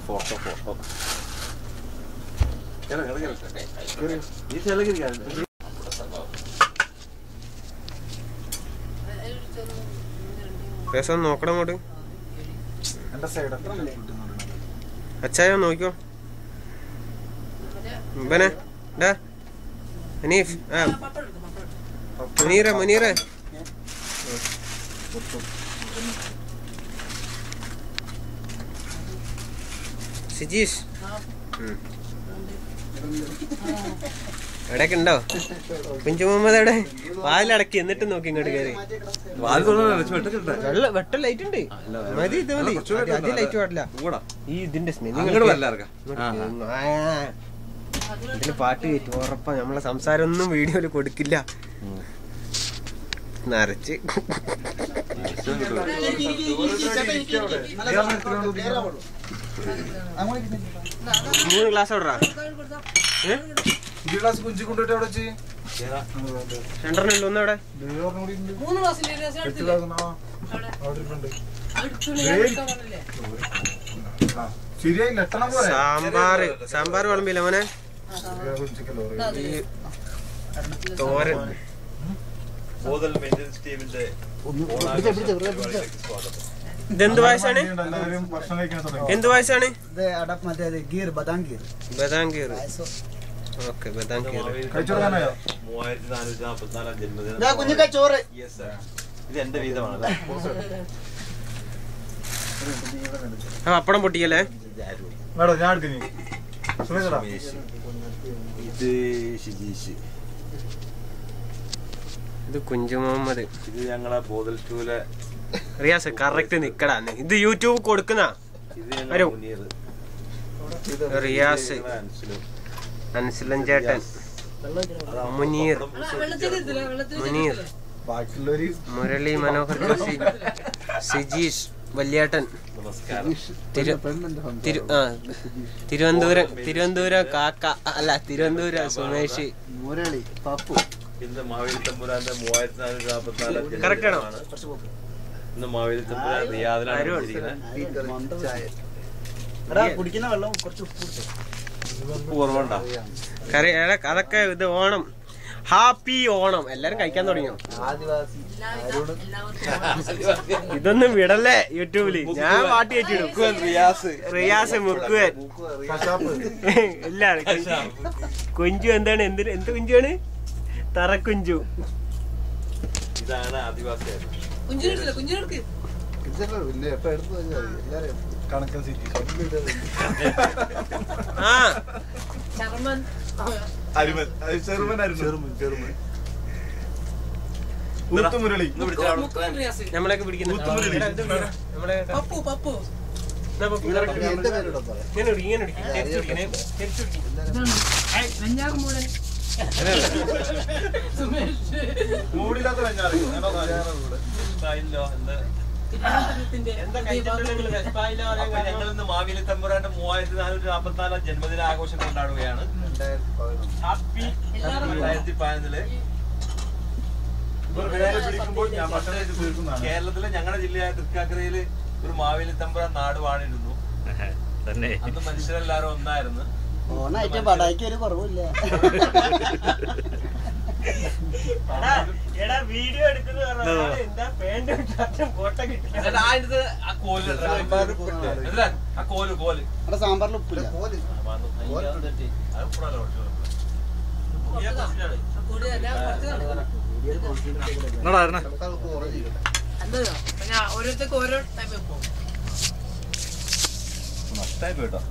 Photo രസം നോക്കണം അങ്ങോട്ട്. അച്ചായോ നോക്കിക്കോ. ബനെ ഡാ അനീഫ് മുനീറേ സിജീഷ് എവിടെയൊക്കെ ഉണ്ടോ? കുഞ്ചു മുഹമ്മദ് എവിടെ? വാതിലടക്കി എന്നിട്ട് നോക്കി ഇങ്ങോട്ട് കയറി. വെട്ട ലൈറ്റ് ഉണ്ട്. മതി, ഇത് മതി. അധികം ലൈറ്റ് പാടില്ല. ഈ ഇതിന്റെ സ്മെല്ല് ഇതിന് പാട്ട് കയറ്റും ഉറപ്പാ. നമ്മളെ സംസാരം ഒന്നും വീഡിയോയില് കൊടുക്കില്ല. നരച്ച് 3 ഗ്ലാസ് ഓർഡറാ. രണ്ടെണ്ണല്ലോ ഒന്നവിടെ. സാമ്പാറ് വിളമ്പില്ല മോനെ. തോരൻ. ഇതെന്ത് പായസാണ്? എന്ത് പായസാണ്? ബദാം ഗീർ. ഓക്കെ, ബദാം ഗീർ. പപ്പടം പൊട്ടിക്കല്ലേ? ഇത് കുഞ്ചു മുഹമ്മദ്. ഇത് ഞങ്ങളെ ബോധൽ ടൂലെ റിയാസ്. കറക്റ്റ് നിക്കടാ. ഇത് യൂട്യൂബ് കൊടുക്കുന്ന റിയാസ്, അൻസിലൻ ചേട്ടൻ, മുനീർ, മുരളി മനോഹർ ജോഷി, സിജീഷ് വല്യേട്ടൻ, തിരുവനന്തപുരം കാക്ക അല്ല തിരുവനന്തപുരം സുമേഷ്, മുരളി, പപ്പു. ഇന്ന് മാവേലി തമ്പുരാന്റെ 3444 കറക്റ്റാണോ? ഇന്ന് മാവേലി തമ്പുരാൻ റിയാദിലാണ്. അതൊക്കെ ഇത് ഓണം. ഹാപ്പി ഓണം. എല്ലാരും കഴിക്കാൻ തുടങ്ങിയോ? ഇതൊന്നും വിടല്ലേ യൂട്യൂബില്. ഞാൻ പാട്ട് കയറ്റിടും. റിയാസ്, മുക്കുവൻ, ഇല്ല കുഞ്ചു. എന്താണ്? എന്ത് കുഞ്ചുവാണ്? തറക്കുഞ്ചു. ഇതാണ് ആദിവാസിയാണ്. നമ്മളൊക്കെ പിടിക്കുന്ന ഞങ്ങളിന്ന് മാവേലി തമ്പുരാന്റെ 3444 ജന്മദിനാഘോഷം കൊണ്ടാടുകയാണ്. ഹാപ്പി 2015. കേരളത്തിലെ ഞങ്ങളുടെ ജില്ലയായ തൃക്കാക്കരയില് ഒരു മാവേലി തമ്പുരാൻ നാട് വാണിരുന്നു. അന്ന് മനുഷ്യരെല്ലാരും ഒന്നായിരുന്നു. ഒരു കുറവില്ല. വീഡിയോ എടുക്കുന്നത് സാമ്പാറിൽ ഉപ്പില്ല. ഓരോരുത്തർക്ക് ഓരോ ടൈം നഷ്ടമായി പോയിട്ടോ.